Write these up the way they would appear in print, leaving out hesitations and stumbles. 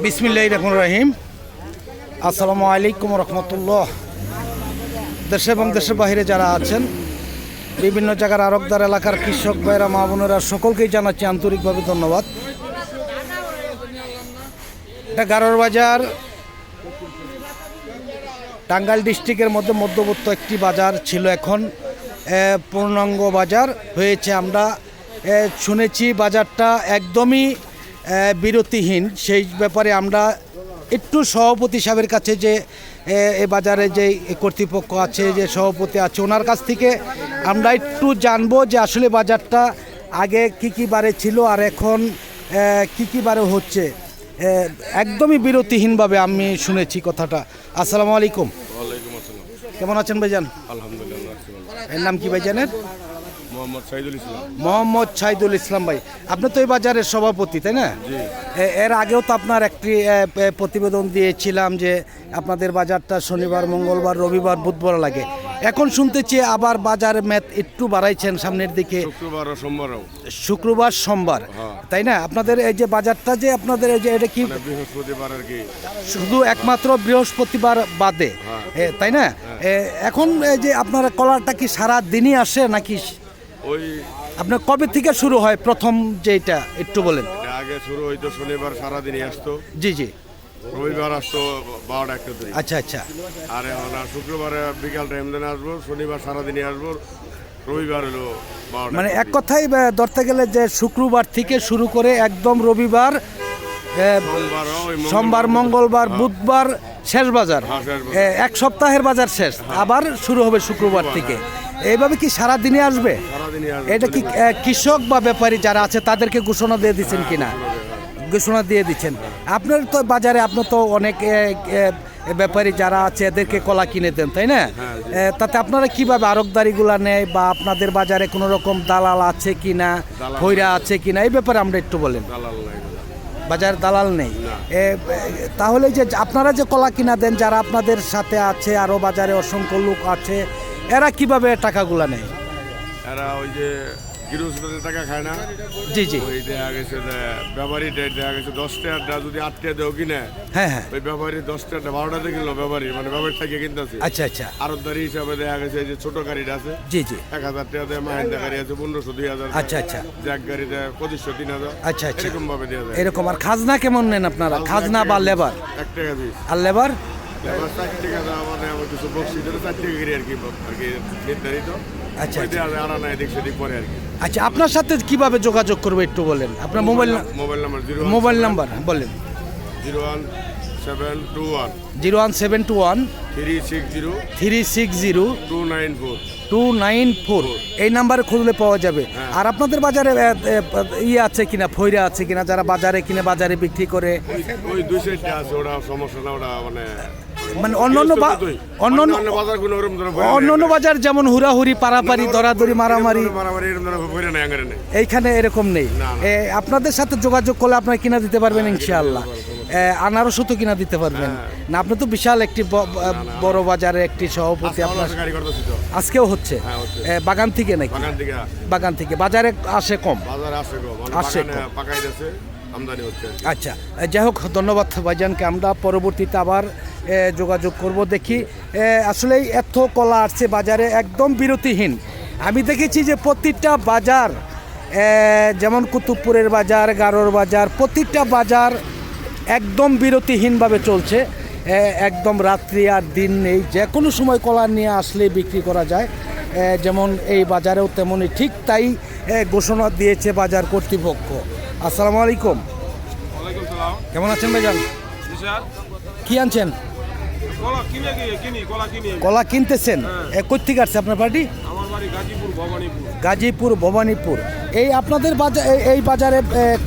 বিসমিল্লাহির রহমানির রহিম। আসসালামু আলাইকুম রহমতুল্লাহ। দেশে এবং দেশের বাইরে যারা আছেন, বিভিন্ন জায়গার আরবদার এলাকার কৃষক ভাইরা, মা বোনেরা, সকলকেই জানাচ্ছি আন্তরিকভাবে ধন্যবাদ। এটা গারোর বাজার, টাঙ্গাইল ডিস্ট্রিক্টের মধ্যে মধ্যবর্তী একটি বাজার ছিল, এখন পূর্ণাঙ্গ বাজার হয়েছে। আমরা শুনেছি বাজারটা একদমই বিরতিহীন। সেই ব্যাপারে আমরা একটু সভাপতি সাহেবের কাছে, যে এ বাজারে যে কর্তৃপক্ষ আছে, যে সভাপতি আছে, ওনার কাছ থেকে আমরা একটু জানবো যে আসলে বাজারটা আগে কী বারে ছিল আর এখন কী বারে হচ্ছে। একদমই বিরতিহীনভাবে আমি শুনেছি কথাটা। আসসালামু আলাইকুম। ওয়ালাইকুম আসসালাম। কেমন আছেন ভাইজান? আলহামদুলিল্লাহ। এর নাম কি ভাইজানের? মোহাম্মদ সাইদুল ইসলাম। মোহাম্মদ সাইদুল ইসলাম ভাই, আপনি তো এই বাজারের সভাপতি, তাই না? এর আগেও তো আপনার একটি প্রতিবেদন দিয়েছিলাম যে আপনাদের বাজারটা শনিবার, মঙ্গলবার, রবিবার, বুধবার লাগে। এখন শুনতেছি আবার বাজারের মেয়াদ একটু বাড়াইছেন সামনের দিকে, শুক্রবার, সোমবার, তাই না? আপনাদের এই যে বাজারটা, যে আপনাদের এই যে এটা কি বৃহস্পতিবার আর কি, শুধু একমাত্র বৃহস্পতিবার বাদে, তাই না? এখন এই যে আপনারা কলাটা কি সারা দিনই আসে নাকি ওই আপনার কবে থেকে শুরু হয়? প্রথম যেটা একটু বলেন। আগে শুরু হইতো শনিবার সারাদিনই আসতো, জি জি, রবিবার আসতো 12টা 1টা। আচ্ছা আচ্ছা। আর শুক্রবারে বিকাল টাইম দিনে আসবো, শনিবার সারাদিনই আসবো, রবিবার হলো 12টা। মানে এক কথাই ধরতে গেলে যে শুক্রবার থেকে শুরু করে একদম রবিবার, সোমবার, মঙ্গলবার, বুধবার শেষ বাজার, এক সপ্তাহের বাজার শেষ, আবার শুরু হবে শুক্রবার থেকে। এইভাবে কি সারা দিনে আসবে? এটা কি কৃষক বা ব্যাপারী যারা আছে তাদেরকে ঘোষণা দিয়ে দিচ্ছেন কিনা? ঘোষণা দিয়ে দিচ্ছেন। আপনার তো বাজারে, আপনার তো অনেক ব্যাপারী যারা আছে এদেরকে কলা কিনে দেন, তাই না? তাতে আপনারা কিভাবে আড়তদারিগুলা নেয়, বা আপনাদের বাজারে কোনো রকম দালাল আছে কিনা, ভৈরা আছে কিনা, এই ব্যাপারে আমরা একটু বলেন। বাজার দালাল নেই। তাহলে যে আপনারা যে কলা কিনা দেন, যারা আপনাদের সাথে আছে, আরও বাজারে অসংখ্য লোক আছে, এরা কিভাবে টাকাগুলা নেয়? এরা ওই যে গৃহস্থদের টাকা খায় না। জি জি। ওই দেখা গেছে ব্যাপারী দেখা গেছে 10 টাকা যদি 8 টাকা দেও কিনে, হ্যাঁ হ্যাঁ, ওই ব্যাপারী 10 টাকা 12টাতে কিনলো, ব্যাপারী মানে ব্যাপারী থেকে কিনতেছে। আচ্ছা আচ্ছা। আরতদারি হিসাবে দেখা গেছে যে ছোট গাড়িটা আছে, জি জি, 1000 টাকা দেয়, মাহিন্দা গাড়ি আছে 1500 2000, আচ্ছা আচ্ছা, জ্যাক গাড়ি দেয় 2500 3000, আচ্ছা আচ্ছা, এরকম ভাবে দেওয়া যায়। এরকম। আর খাজনা কেমন নেন আপনারা? খাজনা বা লেবার? 1 টাকা পিস। আর লেবার? লেবার 4 টাকা দেওয়া, মানে আমার কিছু বক্সি ধরে 4 টাকা করে আর কি নির্ধারিত। আচ্ছা আচ্ছা, আনা নাই দেখছে দিক পরে আর কি। আচ্ছা, আপনার সাথে কিভাবে যোগাযোগ করবো একটু বলেন। আপনার মোবাইল নাম্বার বলেন। 01721 01721 360 294 294। এই নাম্বারে খুঁজলে পাওয়া যাবে। আর আপনাদের বাজারে ইয়ে আছে কিনা, ফয়রা আছে কিনা, যারা বাজারে কিনে বাজারে বিক্রি করে? ওই 2 সাইডটা আছে, ওটা সমস্যা না, ওটা মানে অন্যান্য বাজার যেমন হুড়াহুড়ি, পারাপারি, দরাদরি, মারামারি, এইখানে এরকম নেই। আপনাদের সাথে যোগাযোগ করলে আপনারা কিনা দিতে পারবেন ইনশাআল্লাহ। আনারসও তো কিনা দিতে পারবেন না? আপনি তো বিশাল একটি বড় বাজারের একটি সভাপতি। আপনার আজকেও হচ্ছে বাগান থেকে নাকি? বাগান থেকে। বাজারে আসে কম, আসে আমদানি হচ্ছে। আচ্ছা, যাই হোক, ধন্যবাদ ভাইজানকে। আমরা পরবর্তীতে আবার যোগাযোগ করব। দেখি আসলে এত কলা আসছে বাজারে, একদম বিরতিহীন। আমি দেখেছি যে প্রতিটা বাজার, যেমন কুতুবপুরের বাজার, গারোর বাজার, প্রতিটা বাজার একদম বিরতিহীনভাবে চলছে। একদম রাত্রি আর দিন নেই, যে কোনো সময় কলা নিয়ে আসলে বিক্রি করা যায়। যেমন এই বাজারেও তেমনই, ঠিক তাই ঘোষণা দিয়েছে বাজার কর্তৃপক্ষ। আসসালামু আলাইকুম। কেমন আছেন ভাইজান? কি আনছেন? কলা কিনতেছেন? কই থেকে আসছে আপনার পার্টি? গাজীপুর, ভবানীপুর। এই আপনাদের বাজার, এই বাজারে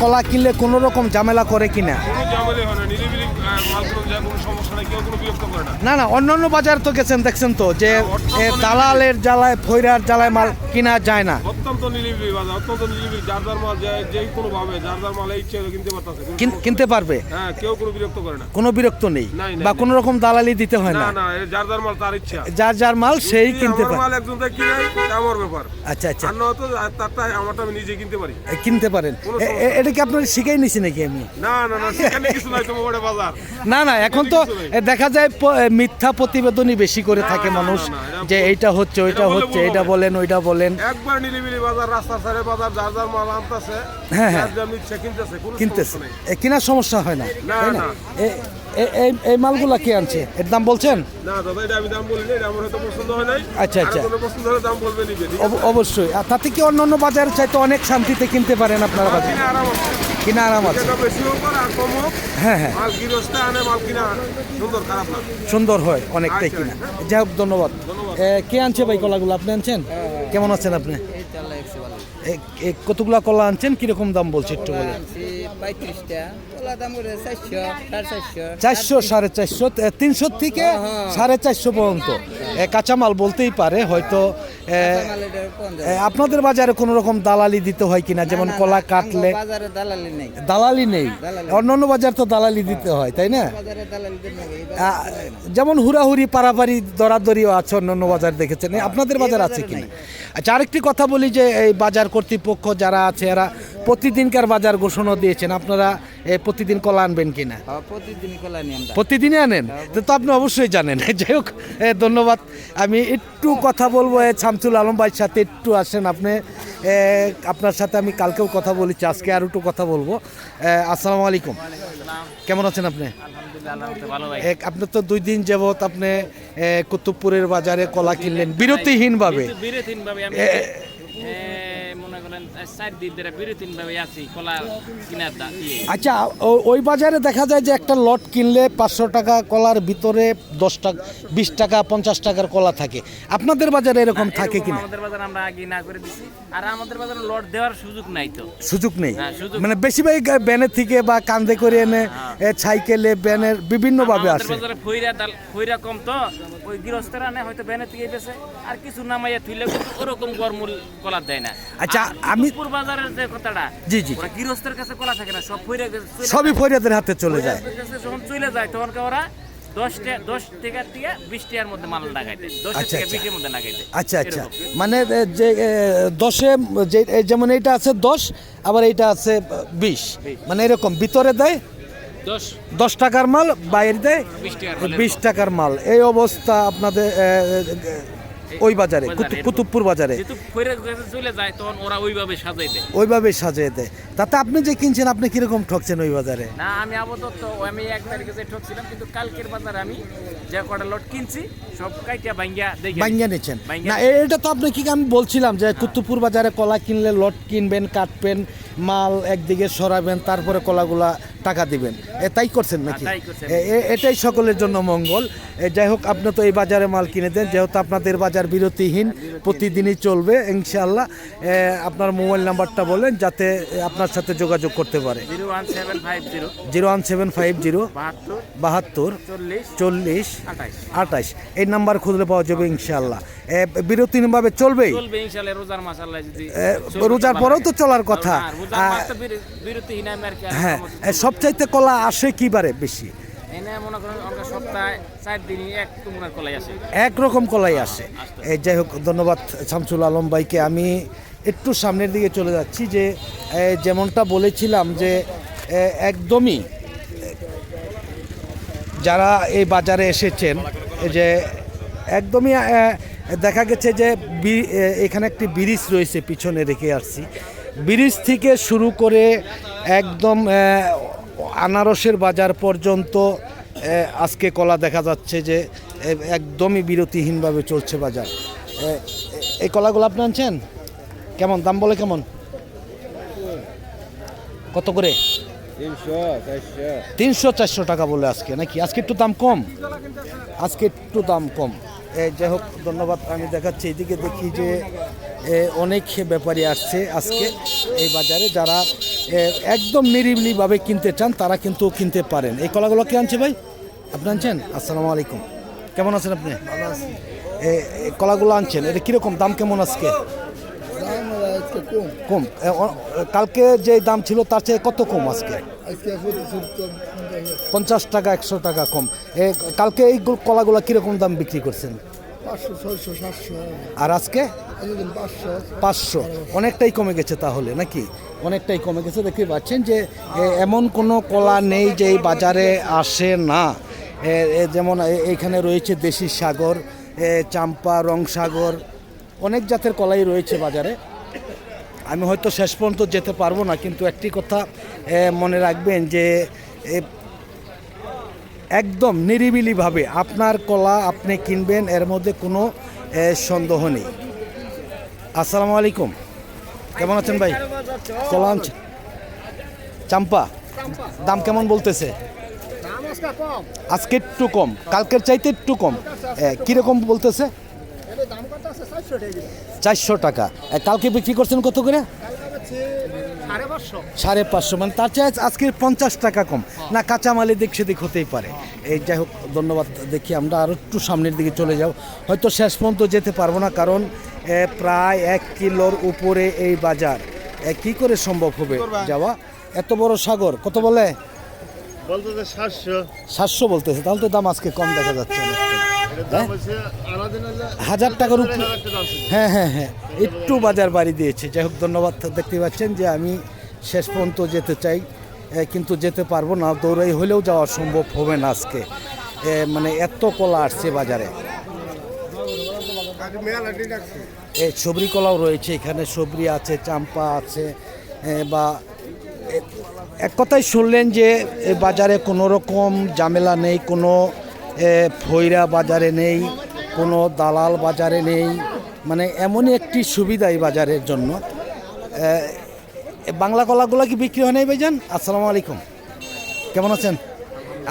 কলা কিনলে কোনো রকম ঝামেলা করে কিনা? না না, অন্যান্য বাজার তো গেছেন, দেখছেন তো যে দালালের জ্বালায়, ফয়রার জ্বালায় মাল কিনা যায় না। অত্যন্ত নিরিবিলি বাজার, অত্যন্ত নিরিবিলি। যার যার মাল যে কোনো ভাবে যার যার মাল ইচ্ছে কিনতে পারতেছে, কিনতে পারবে। হ্যাঁ, কেউ কোনো বিরক্ত করে না, কোনো বিরক্ত নেই, বা কোনো রকম দালালি দিতে হয় না। না, যার যার মাল তার ইচ্ছা, যার যার মাল সেই কিনতে পারে। মাল একজন কিনে আমার ব্যাপার। আচ্ছা আচ্ছা, আর নয়তো তারটা আমারটা আমি নিজে কিনতে পারি। কিনতে পারেন। এটা কি আপনার শিখাই নিছি নাকি আমি? না না না, সেখানে কিছু নাই, তোমার বড় বাজার। না না, এখন তো দেখা যায় মিথ্যা প্রতিবেদনই বেশি করে থাকে মানুষ, যে এইটা হচ্ছে ওইটা হচ্ছে, এটা বলেন ওইটা বলেন। একবার নিরিবিলি বাজার, রাস্তার ধারে বাজার, যার যার মাল আনতেছে, হ্যাঁ, হ্যাঁ। যার যার নিচ্ছে কিনতেছে, কোনো কিনতেছে, সমস্যা নেই। কেনার সমস্যা হয় না, না, তাই না? না। এই মালগুলা কে আনছে, এর দাম বলছেন? না দাদা, এটা আমি দাম বলিনি, এটা আমার হয়তো পছন্দ হয় নাই। আচ্ছা, আচ্ছা। আর কোনো পছন্দ হলে দাম বলবে, নিবে, ঠিক আছে? অবশ্যই। আর তাতে কি অন্যান্য বাজারের চাইতে অনেক শান্তিতে কিনতে পারেন আপনারা বাজারে? কিনা আরাম আছে। কিনা আরাম আছে। টাকা বেশি হোক আর কম হোক, হ্যাঁ, হ্যাঁ, মাল গৃহস্থ আনে, মাল কিনা সুন্দর, খারাপ না। সুন্দর হয় অনেকটাই আচ্ছা, কিনা। যাই হোক, ধন্যবাদ। কে আনছে ভাই কলাগুলো? আপনি আনছেন? কেমন আছেন আপনি? কতগুলা কলা আনছেন, কিরকম দাম বলছে একটু বলেন? 35টা কলা দাম করে 400 450 400 450 300 থেকে 450 পর্যন্ত কাঁচামাল বলতেই পারে হয়তো। আপনাদের বাজারে কোনো রকম দালালি দিতে হয় কিনা, যেমন কলা কাটলে? বাজারে দালালি নেই, দালালি নেই। অন্যান্য বাজার তো দালালি দিতে হয়, তাই না? বাজারে দালালি নেই। যেমন হুড়াহুড়ি পারাপারি দরাদরিও আছে অন্যান্য বাজার, দেখেছেন। আপনাদের বাজার আছে কিনা? আচ্ছা, আরেকটি কথা বলি যে এই বাজার কর্তৃপক্ষ যারা আছে এরা প্রতিদিনকার বাজার ঘোষণা দিয়েছেন, আপনারা প্রতিদিন কলা আনবেন কিনা? প্রতিদিন কলা নিই আমরা। প্রতিদিনই আনেন তো আপনি অবশ্যই জানেন। যাই হোক, ধন্যবাদ। আমি একটু কথা বলবো শামসুল আলম ভাইয়ের সাথে, একটু আসেন আপনি। আপনার সাথে আমি কালকেও কথা বলেছি, আজকে আর একটু কথা বলবো। আসসালামু আলাইকুম, কেমন আছেন আপনি? আপনি তো 2 দিন যাবত আপনি কুতুবপুরের বাজারে কলা কিনলেন বিরতিহীনভাবে। মনে করেন 4 দিন ধরে বিরতিহীনভাবে আছি কলা কিনার দাম দিয়ে। আচ্ছা, ওই বাজারে দেখা যায় যে একটা লট কিনলে 500 টাকা কলার ভিতরে 10 টাকা 20 টাকা 50 টাকার কলা থাকে। আপনাদের বাজারে এরকম থাকে কিনা? আমাদের বাজার আমরা আগে না করে দিছি, আর আমাদের বাজারে লট দেওয়ার সুযোগ নাই তো। সুযোগ নেই, হ্যাঁ, সুযোগ মানে বেশিরভাগ ব্যানের থেকে বা কান্দে করে এনে সাইকেলে ব্যানের বিভিন্ন ভাবে আমাদের আসে। বাজারে খইরা কম তো, ওই গৃহস্থরা আনে হয়তো ব্যানের থেকে বেছে, আর কিছু নামাইয়া থুইলে কিন্তু ওরকম গরমূল কলা দেয় না। আচ্ছা, আর আমি কুতুবপুর বাজারের যে কথাটা, জি, জি। ওরা গৃহস্থের কাছে কলা থাকে না, সব ফইরা সবই ফরিয়াদের হাতে চলে যায়। যখন চলে যায় তখন ওরা 10 টাকার থেকে 20 টাকার মধ্যে মাল লাগাইতে, 10 আচ্ছা, থেকে আচ্ছা। 20 এর মধ্যে লাগাইতে। আচ্ছা, আচ্ছা, মানে যে 10-এ যেমন এইটা আছে 10, আবার এইটা আছে 20, মানে এরকম ভিতরে দেয় 10 টাকার মাল, বাইরে দেয় 20 টাকার মাল। এই অবস্থা আপনাদের ওই বাজারে, কুতুবপুর বাজারে যেহেতু ফইরা কাছে চলে যায় তখন ওরা ওইভাবে সাজাই দেয়। ওইভাবে সাজিয়ে দেয়। তাতে আপনি যে কিনছেন, আপনি কিরকম ঠকছেন ওই বাজারে? না, আমি আপাতত আমি 1 তারিখে যে ঠকছিলাম, কিন্তু কালকের বাজারে আমি যে কটা লট কিনছি সব কাইটা ভাঙ্গিয়া দেখি বাঙ্গিয়া নিচ্ছেন না? এটা তো আপনি কি, আমি বলছিলাম যে কুতুবপুর বাজারে কলা কিনলে লট কিনবেন, কাটবেন, মাল একদিকে সরাবেন, তারপরে কলাগুলা টাকা দিবেন, তাই করছেন নাকি? তাই করছি। এটাই সকলের জন্য মঙ্গল। যাই হোক, আপনি তো এই বাজারে মাল কিনে দেন, যেহেতু আপনাদের বাজার বিরতিহীন, প্রতিদিনই চলবে ইনশাআল্লাহ। আপনার মোবাইল নাম্বারটা বলেন যাতে আপনার সাথে যোগাযোগ করতে পারে। 01750 01750 72 40 28। এই নাম্বার খুঁজলে পাওয়া যাবে ইনশাআল্লাহ। বিরতিহীনভাবে চলবেই, চলবে ইনশাআল্লাহ। রোজার মাস আল্লাহ যদি রোজার পরেও তো চলার কথা। রোজার মাস তো বিরতিহীন, আমি আর কি। হ্যাঁ, সবচাইতে কলা আসে কিবারে বেশি? এনে মনে করেন আমরা সপ্তাহে 4 দিনই এক তুমুনার কলাই আসে, একরকম কলাই আসে। যাই হোক, ধন্যবাদ শামসুল আলম ভাইকে। আমি একটু সামনের দিকে চলে যাচ্ছি, যে যেমনটা বলেছিলাম যে একদমই যারা এই বাজারে এসেছেন, যে একদমই দেখা গেছে যে এখানে একটি ব্রিজ রয়েছে, পিছনে রেখে আসছি। ব্রিজ থেকে শুরু করে একদম আনারসের বাজার পর্যন্ত আজকে কলা দেখা যাচ্ছে যে একদমই বিরতিহীনভাবে চলছে বাজার। এই কলাগুলো আপনি আনছেন, কেমন দাম বলে? কেমন, কত করে? 300-400 টাকা বলে আজকে, নাকি? আজকে একটু দাম কম, আজকে একটু দাম কম। যাই হোক, ধন্যবাদ। আমি দেখাচ্ছি, এদিকে দেখি যে অনেক ব্যাপারী আসছে আজকে এই বাজারে, যারা একদম নিরিবিলিভাবে কিনতে চান তারা কিন্তু কিনতে পারেন। এই কলাগুলো কে আনছে ভাই? আপনি আনছেন? আসসালামু আলাইকুম, কেমন আছেন আপনি? কলাগুলো আনছেন, এটা কীরকম দাম, কেমন আজকে? কম। কালকে যে দাম ছিল তার চেয়ে কত কম আজকে? 50 টাকা 100 টাকা কম। কালকে এই কলাগুলো কীরকম দাম বিক্রি করছেন? আর আজকে 500, অনেকটাই কমে গেছে তাহলে নাকি? অনেকটাই কমে গেছে। দেখতে পাচ্ছেন যে এমন কোনো কলা নেই যে এই বাজারে আসে না। যেমন এইখানে রয়েছে দেশি সাগর, চাম্পা, রংসাগর, অনেক জাতের কলাই রয়েছে বাজারে। আমি হয়তো শেষ পর্যন্ত যেতে পারবো না, কিন্তু একটি কথা মনে রাখবেন যে একদম নিরিবিলিভাবে আপনার কলা আপনি কিনবেন, এর মধ্যে কোনো সন্দেহ নেই। আসসালামু আলাইকুম, কেমন আছেন ভাই? কলা আনছেন? চাম্পা দাম কেমন বলতেছে? আজকে একটু কম, কালকের চাইতে একটু কম। কীরকম বলতেছে? 400 টাকা। কালকে বিক্রি করছেন কত করে? 550, মানে তার চেয়ে আজকে 50 টাকা কম। না, কাঁচামালের দিক সেদিক হতেই পারে। এই যাই হোক, ধন্যবাদ। দেখি আমরা আরও একটু সামনের দিকে চলে যাব, হয়তো শেষ পর্যন্ত যেতে পারবো না, কারণ প্রায় 1 কিলোর উপরে এই বাজার। কি করে সম্ভব হবে যাওয়া? এত বড় সাগর কত বলে? 700 বলতেছে, তাহলে তো দাম আজকে কম দেখা যাচ্ছে অনেকটা। 1000 টাকার উপরে। হ্যাঁ, একটু বাজার বাড়ি দিয়েছে। যাই হোক, ধন্যবাদ। দেখতে পাচ্ছেন যে আমি শেষ পর্যন্ত যেতে চাই, কিন্তু যেতে পারবো না। দৌড়াই হলেও যাওয়া সম্ভব হবে না আজকে, মানে এত কলা আসছে বাজারে। এই সবরি কলাও রয়েছে এখানে, সবরি আছে, চাম্পা আছে। বা এক কথায় শুনলেন যে বাজারে কোনো রকম ঝামেলা নেই, কোনো ফইরা বাজারে নেই, কোনো দালাল বাজারে নেই, মানে এমনই একটি সুবিধা এই বাজারের জন্য। বাংলা কলাগুলো কি বিক্রি হয় নাই ভাইজান? আসসালামু আলাইকুম, কেমন আছেন?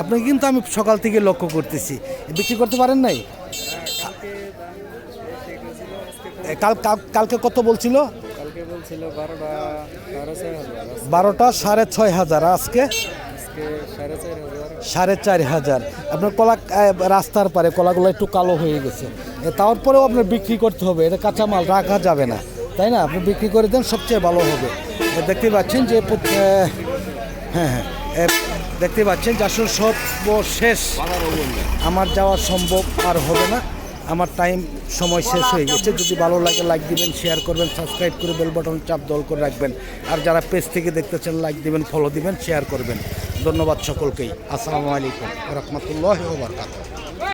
আপনাকে কিন্তু আমি সকাল থেকে লক্ষ্য করতেছি, বিক্রি করতে পারেন নাই? কালকে কত বলছিল? 12টা 6,500, আজকে 4,500। আপনার কলা রাস্তার পারে কলাগুলো একটু কালো হয়ে গেছে, তারপরেও আপনার বিক্রি করতে হবে, এটা কাঁচামাল রাখা যাবে না, তাই না? আপনি বিক্রি করে দেন, সবচেয়ে ভালো হবে। দেখতে পাচ্ছেন যে হ্যাঁ, দেখতে পাচ্ছেন যে আসলে সর্বশেষ আমার যাওয়া সম্ভব আর হবে না, আমার সময় শেষ হয়ে গেছে। যদি ভালো লাগে লাইক দিবেন, শেয়ার করবেন, সাবস্ক্রাইব করে বেল বাটন চাপ দল করে রাখবেন। আর যারা পেজ থেকে দেখতেছেন লাইক দিবেন, ফলো দিবেন, শেয়ার করবেন। ধন্যবাদ সকলকেই। আসসালামু আলাইকুম ওয়া রাহমাতুল্লাহি ওয়া বারাকাতুহু।